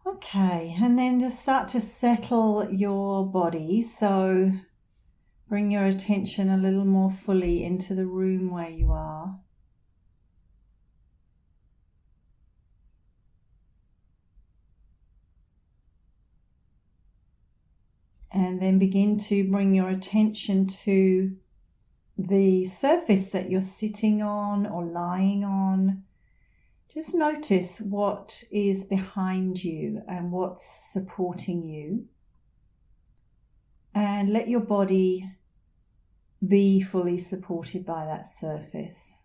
Okay, and then just start to settle your body. So bring your attention a little more fully into the room where you are. And then begin to bring your attention to the surface that you're sitting on or lying on. Just notice what is behind you and what's supporting you. And let your body be fully supported by that surface.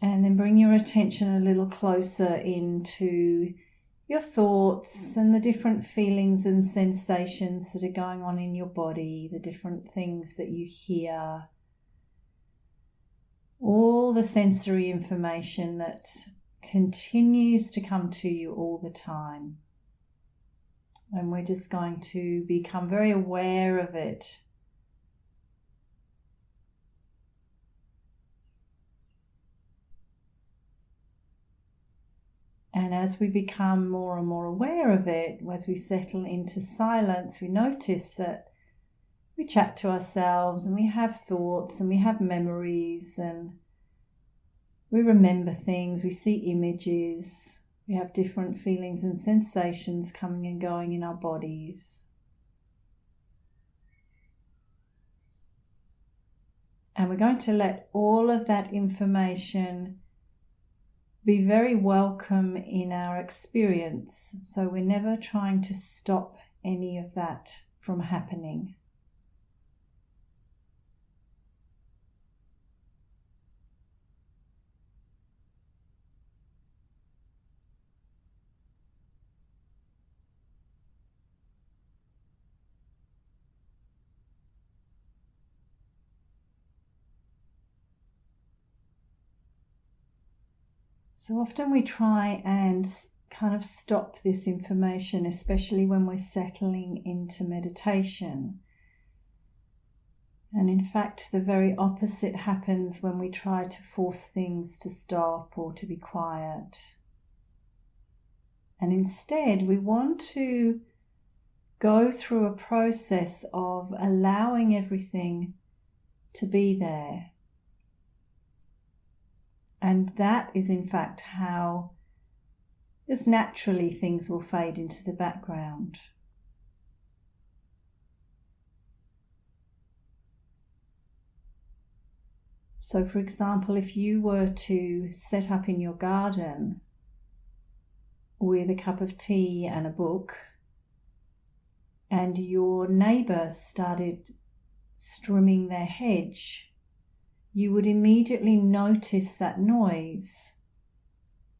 And then bring your attention a little closer into your thoughts and the different feelings and sensations that are going on in your body, the different things that you hear, all the sensory information that continues to come to you all the time. And we're just going to become very aware of it. And as we become more and more aware of it, as we settle into silence, we notice that we chat to ourselves and we have thoughts and we have memories and we remember things, we see images, we have different feelings and sensations coming and going in our bodies. And we're going to let all of that information be very welcome in our experience. So we're never trying to stop any of that from happening. So often we try and kind of stop this information, especially when we're settling into meditation. And in fact, the very opposite happens when we try to force things to stop or to be quiet. And instead, we want to go through a process of allowing everything to be there. And that is in fact how just naturally things will fade into the background. So for example, if you were to set up in your garden with a cup of tea and a book, and your neighbour started trimming their hedge, you would immediately notice that noise.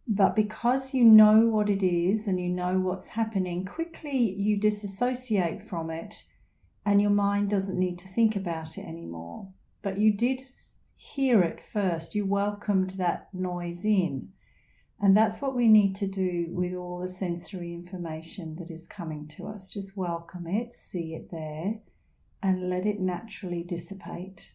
But because you know what it is and you know what's happening, quickly you disassociate from it and your mind doesn't need to think about it anymore. But you did hear it first, you welcomed that noise in. And that's what we need to do with all the sensory information that is coming to us. Just welcome it, see it there, and let it naturally dissipate.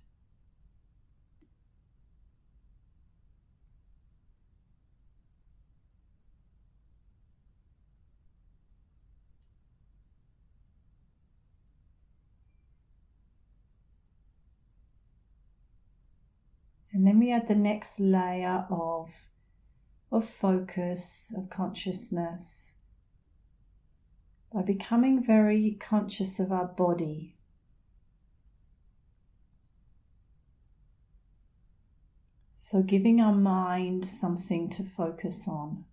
And then we add the next layer of focus, of consciousness, by becoming very conscious of our body. So giving our mind something to focus on.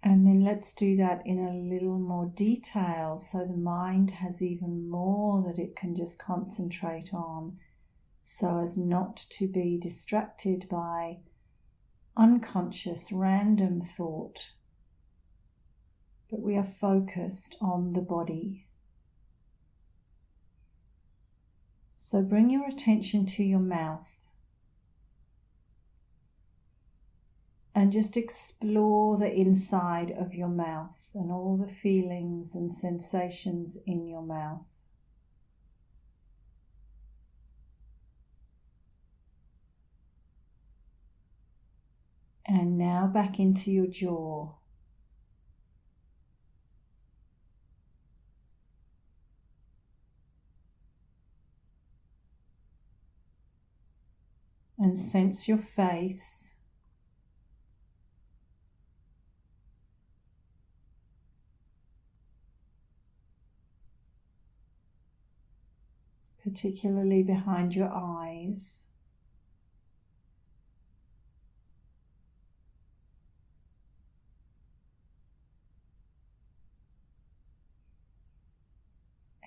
And then let's do that in a little more detail so the mind has even more that it can just concentrate on, so as not to be distracted by unconscious random thought, but we are focused on the body. So bring your attention to your mouth and just explore the inside of your mouth and all the feelings and sensations in your mouth. And now back into your jaw. And sense your face. Particularly behind your eyes.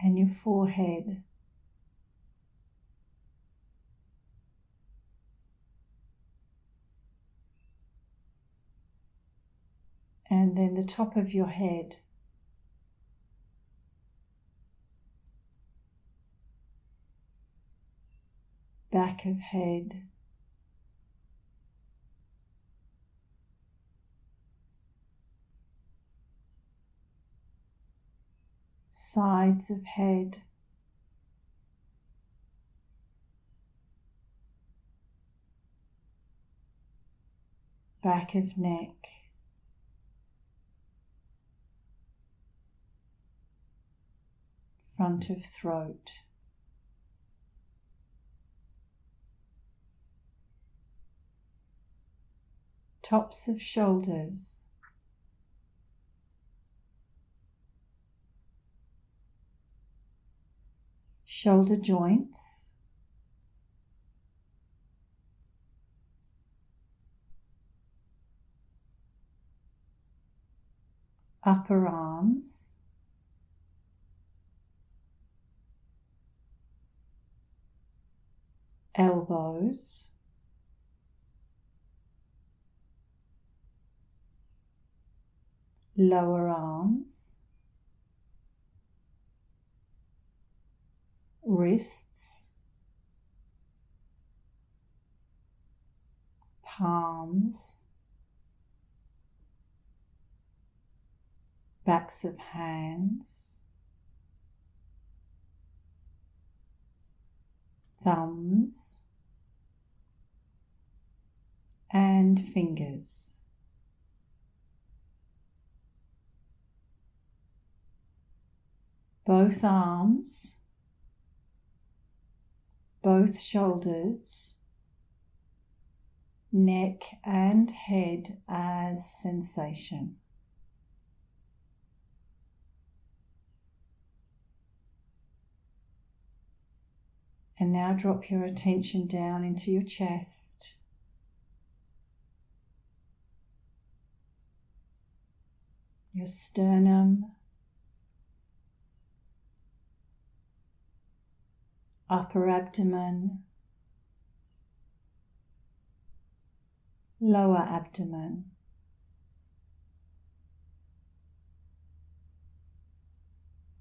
And your forehead. And then the top of your head. Back of head. Sides of head. Back of neck. Front of throat. Tops of shoulders. Shoulder joints. Upper arms. Elbows. Lower arms. Wrists. Palms. Backs of hands. Thumbs. And fingers. Both arms. Both shoulders. Neck and head as sensation. And now drop your attention down into your chest. Your sternum. Upper abdomen. Lower abdomen.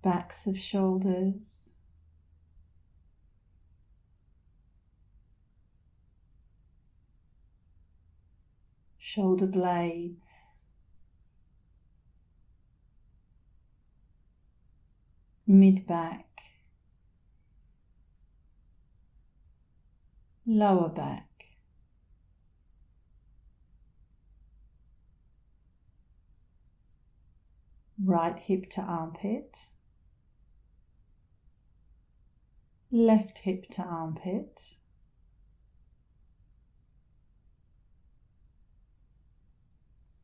Backs of shoulders. Shoulder blades. Mid-back. Lower back. Right hip to armpit. Left hip to armpit.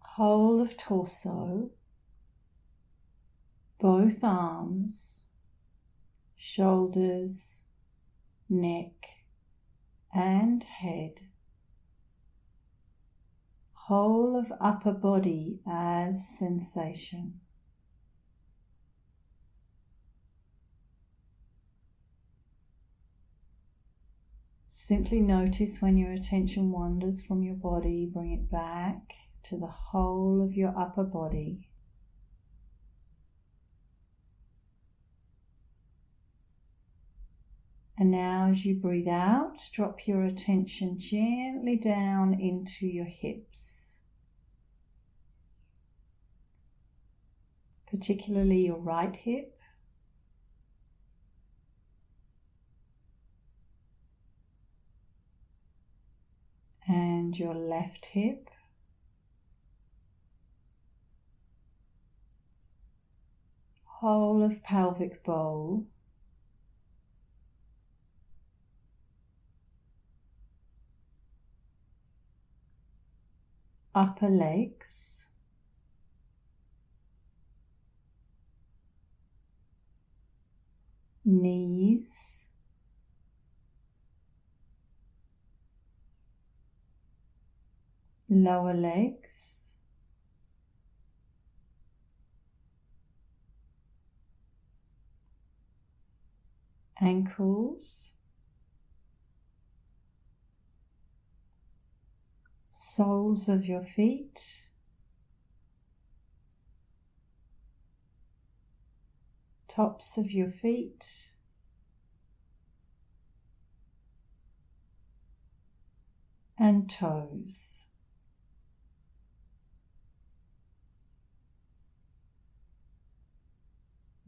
Whole of torso. Both arms. Shoulders. Neck. And head. Whole of upper body as sensation. Simply notice when your attention wanders from your body, bring it back to the whole of your upper body. And now as you breathe out, drop your attention gently down into your hips, particularly your right hip. And your left hip. Whole of pelvic bowl. Upper legs. Knees. Lower legs. Ankles. Soles of your feet. Tops of your feet. And toes.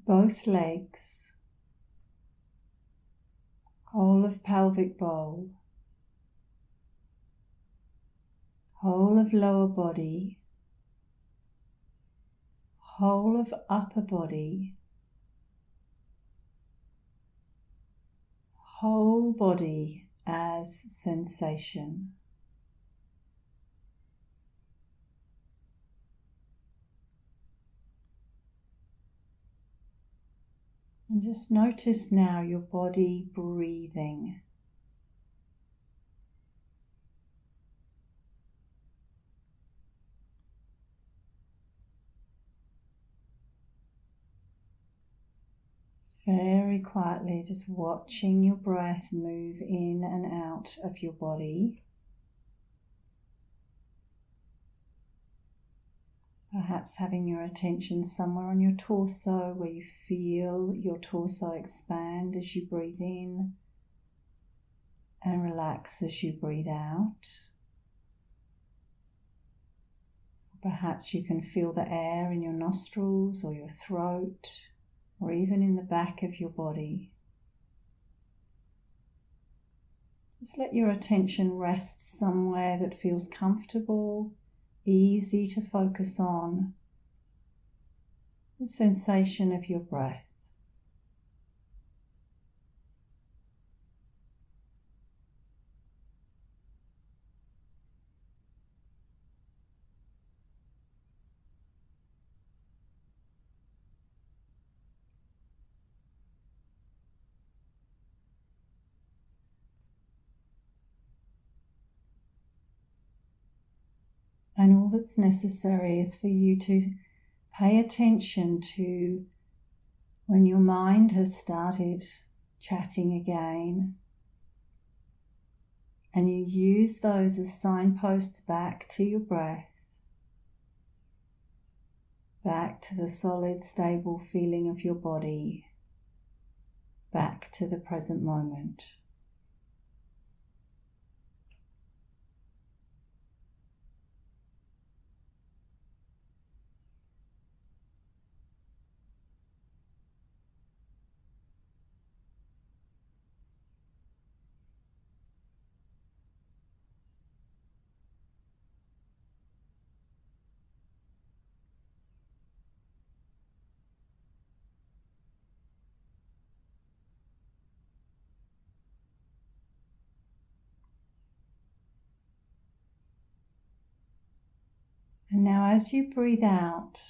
Both legs. Whole of pelvic bowl. Whole of lower body. Whole of upper body. Whole body as sensation. And just notice now your body breathing. Just very quietly, just watching your breath move in and out of your body. Perhaps having your attention somewhere on your torso where you feel your torso expand as you breathe in and relax as you breathe out. Perhaps you can feel the air in your nostrils or your throat or even in the back of your body. Just let your attention rest somewhere that feels comfortable, easy to focus on, the sensation of your breath. And all that's necessary is for you to pay attention to when your mind has started chatting again, and you use those as signposts back to your breath, back to the solid, stable feeling of your body, back to the present moment. And now as you breathe out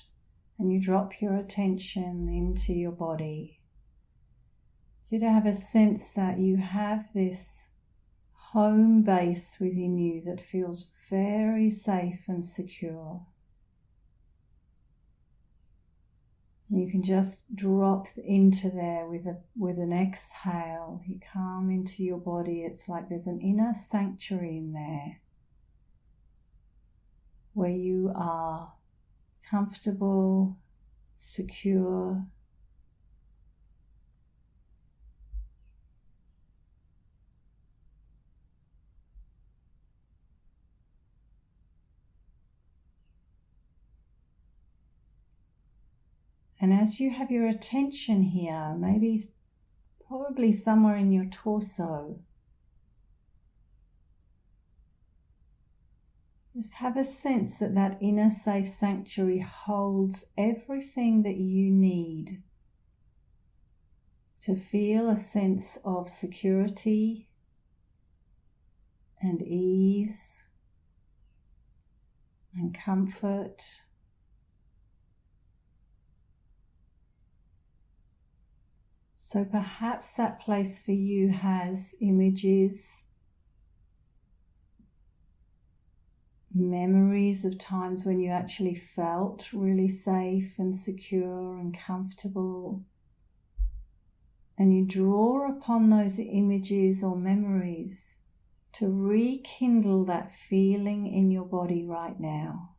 and you drop your attention into your body, you have a sense that you have this home base within you that feels very safe and secure. You can just drop into there with an exhale. You come into your body. It's like there's an inner sanctuary in there where you are comfortable, secure, And as you have your attention here, maybe probably somewhere in your torso, just have a sense that that inner safe sanctuary holds everything that you need to feel a sense of security and ease and comfort. So perhaps that place for you has images, memories of times when you actually felt really safe and secure and comfortable. And you draw upon those images or memories to rekindle that feeling in your body right now.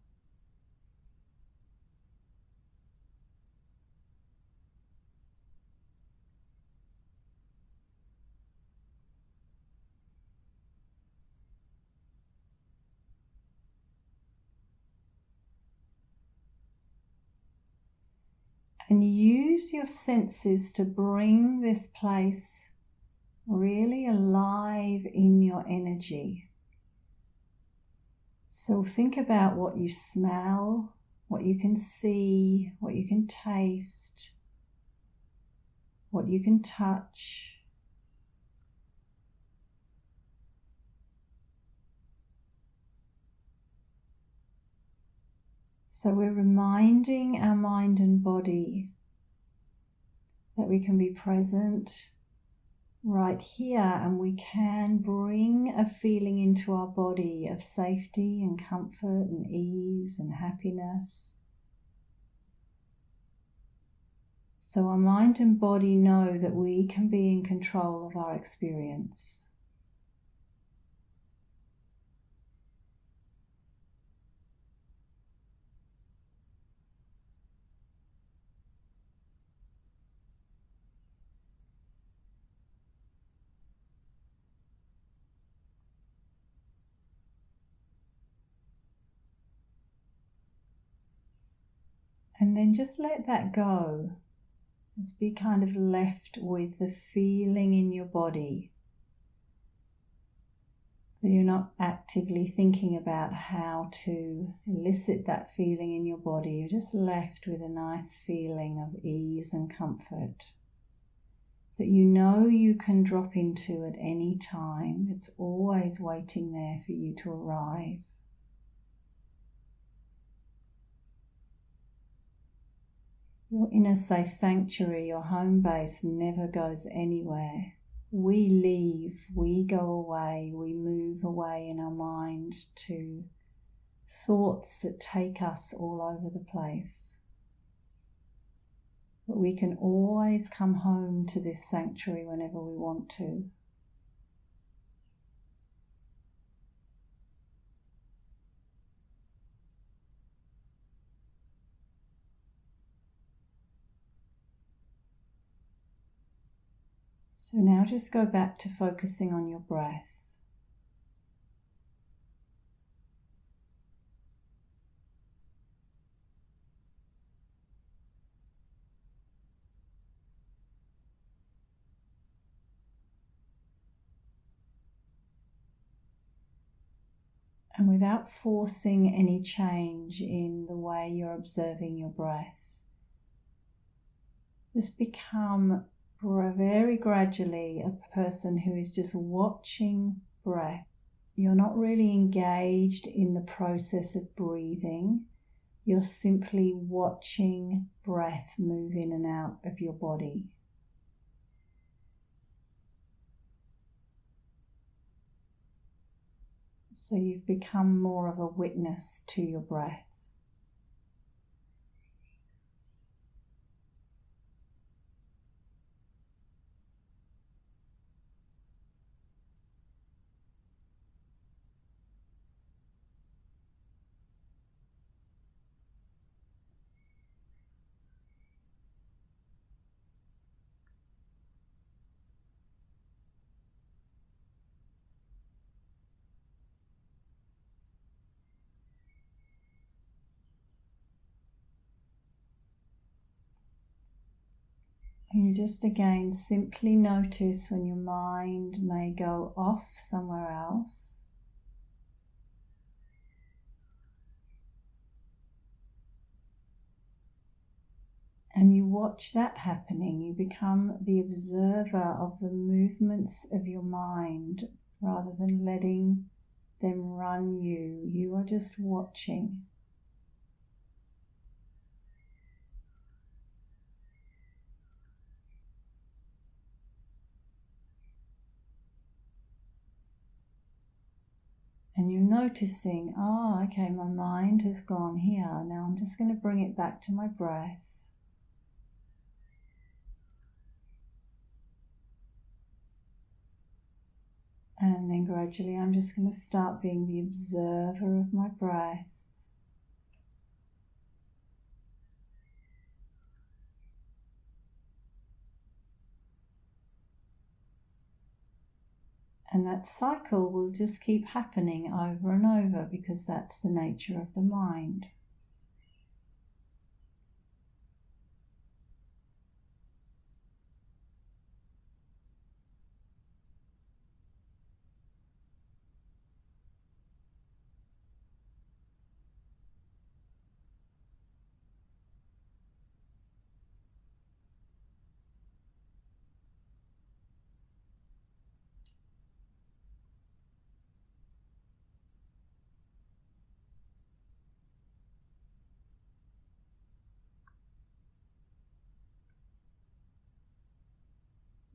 And use your senses to bring this place really alive in your energy. So think about what you smell, what you can see, what you can taste, what you can touch. So we're reminding our mind and body that we can be present right here, and we can bring a feeling into our body of safety and comfort and ease and happiness. So our mind and body know that we can be in control of our experience. And then just let that go. Just be kind of left with the feeling in your body. But you're not actively thinking about how to elicit that feeling in your body. You're just left with a nice feeling of ease and comfort that you know you can drop into at any time. It's always waiting there for you to arrive. Your inner safe sanctuary, your home base, never goes anywhere. We leave, we go away, we move away in our mind to thoughts that take us all over the place. But we can always come home to this sanctuary whenever we want to. So now just go back to focusing on your breath. And without forcing any change in the way you're observing your breath, just become very gradually a person who is just watching breath. You're not really engaged in the process of breathing. You're simply watching breath move in and out of your body. So you've become more of a witness to your breath. And you just again simply notice when your mind may go off somewhere else. And you watch that happening. You become the observer of the movements of your mind rather than letting them run you. You are just watching. And you're noticing, okay, my mind has gone here. Now I'm just going to bring it back to my breath. And then gradually I'm just going to start being the observer of my breath. And that cycle will just keep happening over and over because that's the nature of the mind.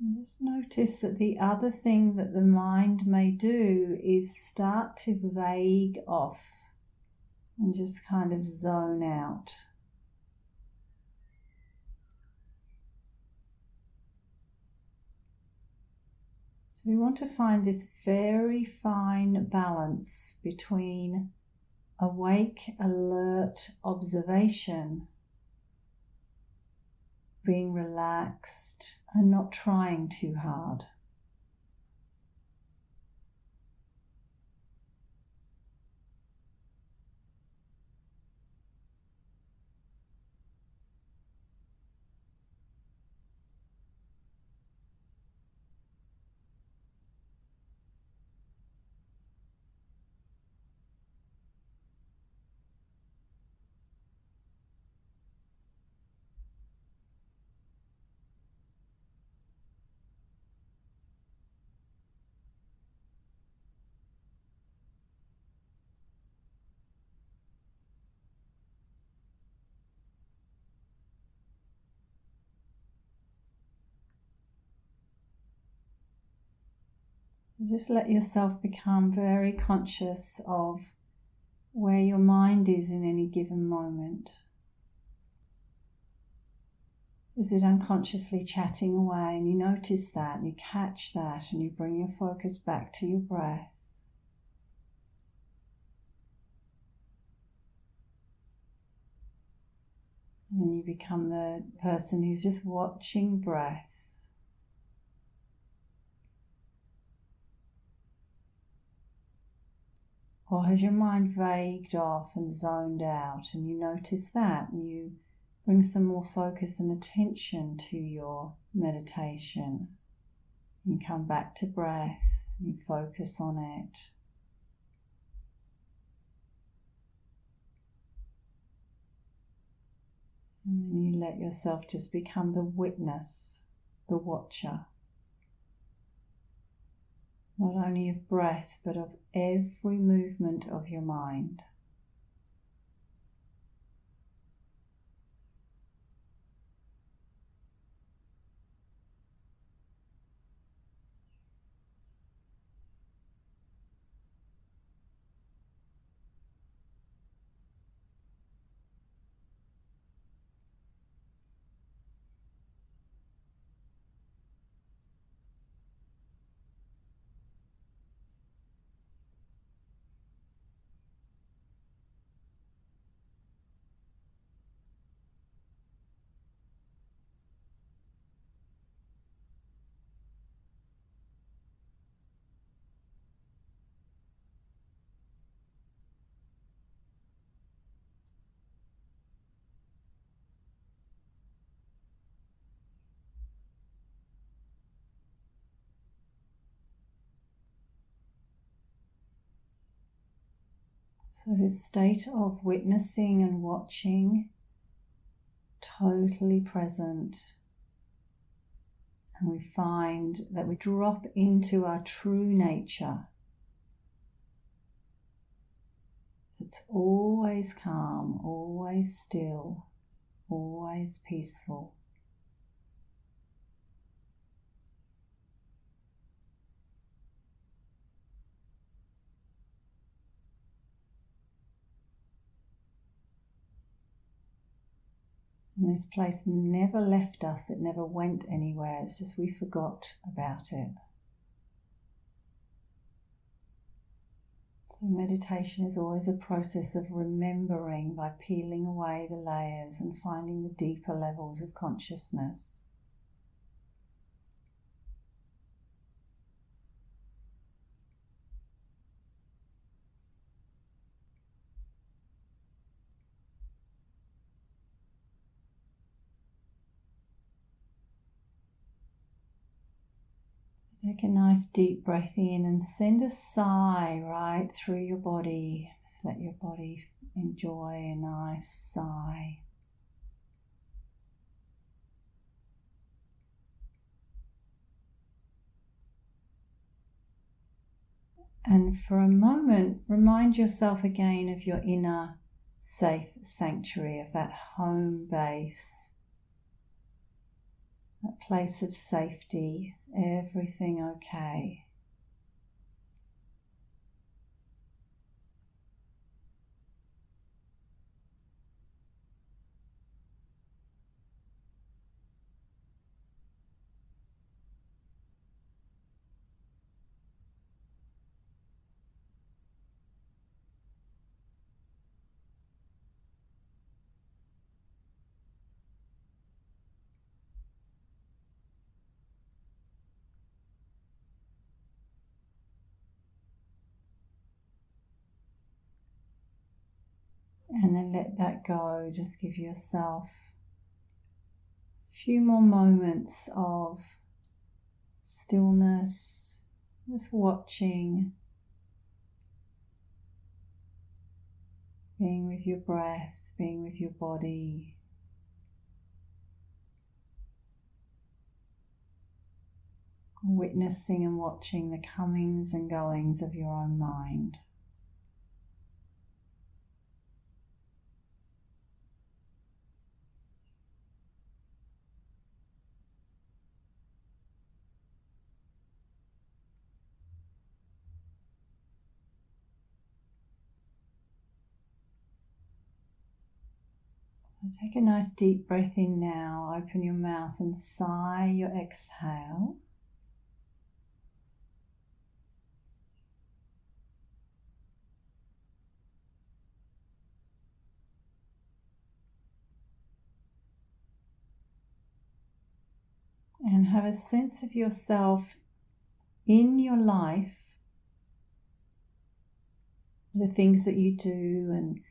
And just notice that the other thing that the mind may do is start to vague off and just kind of zone out. So we want to find this very fine balance between awake, alert observation, being relaxed and not trying too hard. Just let yourself become very conscious of where your mind is in any given moment. Is it unconsciously chatting away? And you notice that, and you catch that, and you bring your focus back to your breath. And you become the person who's just watching breath. Or has your mind vagued off and zoned out, and you notice that, and you bring some more focus and attention to your meditation. You come back to breath, you focus on it. And then you let yourself just become the witness, the watcher. Not only of breath, but of every movement of your mind. So this state of witnessing and watching, totally present. And we find that we drop into our true nature. It's always calm, always still, always peaceful. And this place never left us, it never went anywhere, it's just we forgot about it. So meditation is always a process of remembering by peeling away the layers and finding the deeper levels of consciousness. Take a nice deep breath in and send a sigh right through your body. Just let your body enjoy a nice sigh. And for a moment, remind yourself again of your inner safe sanctuary, of that home base. That place of safety, everything okay. And then let that go. Just give yourself a few more moments of stillness, just watching, being with your breath, being with your body. Witnessing and watching the comings and goings of your own mind. So take a nice deep breath in now, open your mouth and sigh your exhale. And have a sense of yourself in your life, the things that you do and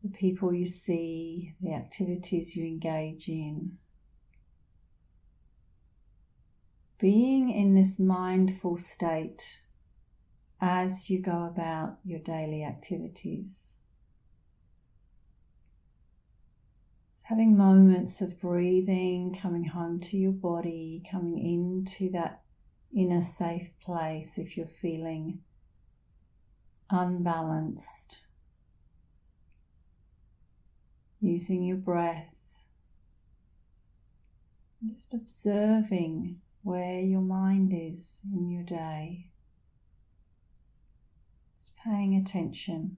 the people you see, the activities you engage in. Being in this mindful state as you go about your daily activities. Having moments of breathing, coming home to your body, coming into that inner safe place if you're feeling unbalanced. Using your breath, just observing where your mind is in your day. Just paying attention.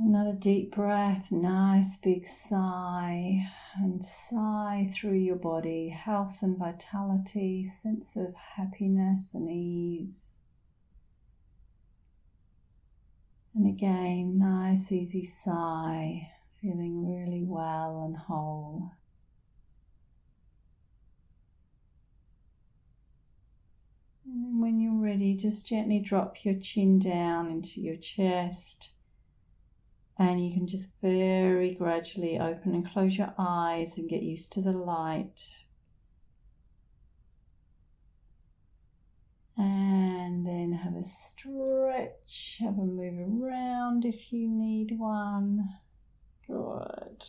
Another deep breath, nice big sigh, and sigh through your body, health and vitality, sense of happiness and ease. And again, nice easy sigh, feeling really well and whole. And then when you're ready, just gently drop your chin down into your chest. And you can just very gradually open and close your eyes and get used to the light. And then have a stretch, have a move around if you need one. Good.